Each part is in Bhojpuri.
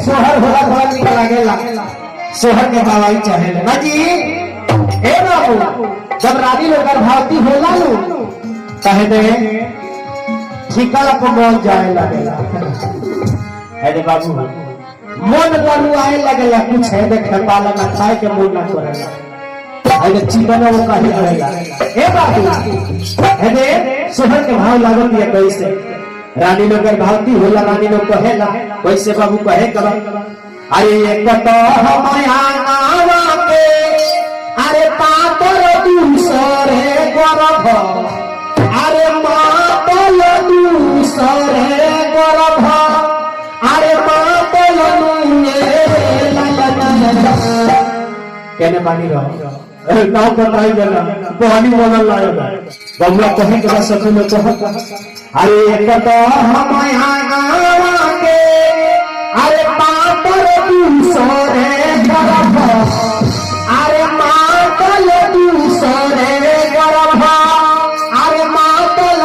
सोहर होला बड़ा निक लागेला सोहर के भावाई चाहे ना जी ए बाबू जब रानी लोग भावती होला नु कहे दे ठिकाना को मन जाए लगेला अरे बाबू मन बनू आए लगेला कुछ है देखे पाला ना खाए के मन ना करेला अरे चिकन वो कहीं आएगा ए बाबू है दे सोहर के भाव लागत है कैसे रानी लोग भावती होला रानी लोग कहेला कैसे बाबू कहे कब अरे एक तो हमाया नावा के अरे पातर दूसरे गर्भ अरे मातल दूसरे गर्भ अरे मातल कहने पानी रहो नाव बताई देना पानी बोलने लायक बबुआ कहीं के सखी में कह अरे एक तो हमाया नावा के अरे पातर दूसरे गर्भ अरे मातल दूसरे गर्भ अरे मातल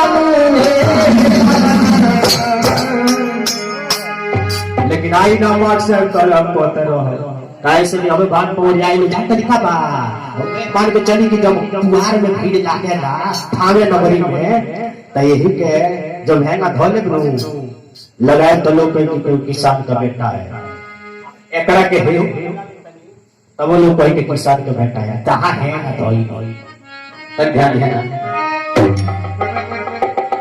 लेकिन आई ना वाट से कलम कोते रहो काहे से हमें बात पहुंच जाए ले जाता दिखा बा मान के चली कि जब कुहार में भीड़ लागेला थावे नगरी में त यही के जब है ना धोले रहू लगाए तो लोग कहीं कोई किसान का बेटा है एकरा के है तब वो लोग कहीं के किसान का बेटा है कहां है ना तो ध्यान है ना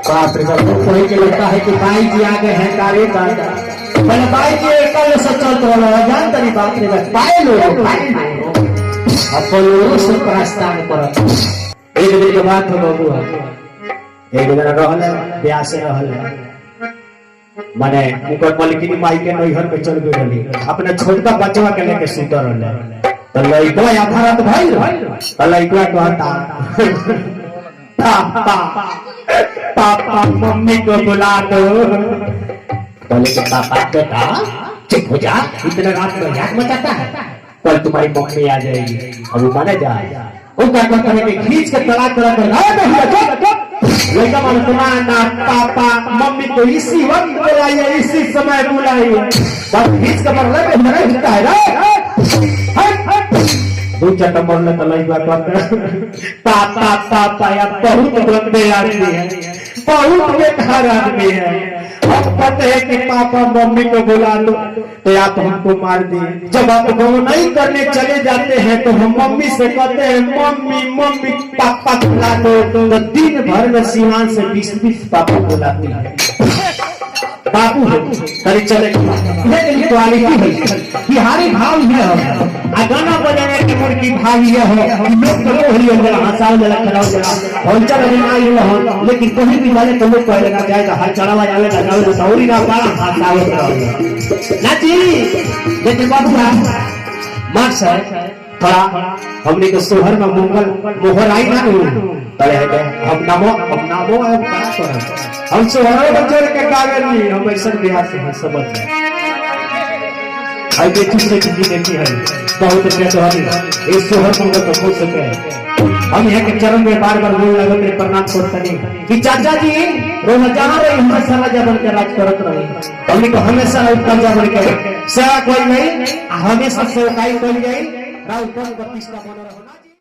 बाप रे बाप कोई के लगता है कि भाई जी आगे है तारे का मैंने भाई जी कल से चल तो जान तरी बाप रे बाप पाए लो अपन लोग से प्रस्थान करत एक दिन के बात हो बाबू एक दिन रहल ब्याह से रहल माने ऊपर मलकिनी माई के नैहर पे चल गई रही अपने छोटका बच्चा के लेके सुत रहले तो लइका आधा रात भइल तो लइका कहता पापा पापा मम्मी को बुला दो बोले कि पापा बेटा चुप हो जा इतना रात में याद मचाता है कल तुम्हारी मम्मी आ जाएगी अब वो माने जाए वो क्या कहता है कि खींच के तलाक करा कर लड़का मानो तुम्हारा पापा मम्मी को इसी वक्त बुलाइए इसी समय बुलाइए बस खींच के मरले में हमारा हिस्सा है ना दो चार मरले तो लड़का कहता पापा पापा या बहुत गंदे आदमी है बहुत बेकार आदमी है हम कहते हैं कि पापा मम्मी को बुला लो तो आप हमको मार दिए जब आप गाँव नहीं करने चले जाते हैं तो हम मम्मी से कहते हैं मम्मी मम्मी पापा बुला दो तो दिन भर में सीमान से 20-20 पापा बुलाती है बाबू है कभी चले क्वालिटी है बिहारी भाव ये है गाना बजाने की मुर्गी भाव ये है लोग तो होली जरा हंसाओ जरा कराओ जरा होलचा बनाई हो लेकिन कहीं भी जाने तो लोग कहेगा जाएगा हर चढ़ावा जाएगा जाओ तो सौरी ना पारा हंसाओ नाची लेकिन बाबू मार सर थोड़ा हमने के सोहर में मंगल मोहर आई ना हम नामो हम सोहर में जोड़ के कागज नहीं हम ऐसा बिहार से हैं समझ में आई देखी से चीज देखी है बहुत बेहतरीन इस सोहर मंगल को हो सके हम यहाँ के चरण में बार बार बोल लगे मेरे प्रणाम करते नहीं कि चाचा जी रोज जहाँ रही हमेशा राजा बन के राज करत रही हमने को हमेशा उत्तम बन के सेवा कोई नहीं हमेशा सेवकाई कोई गई राउत का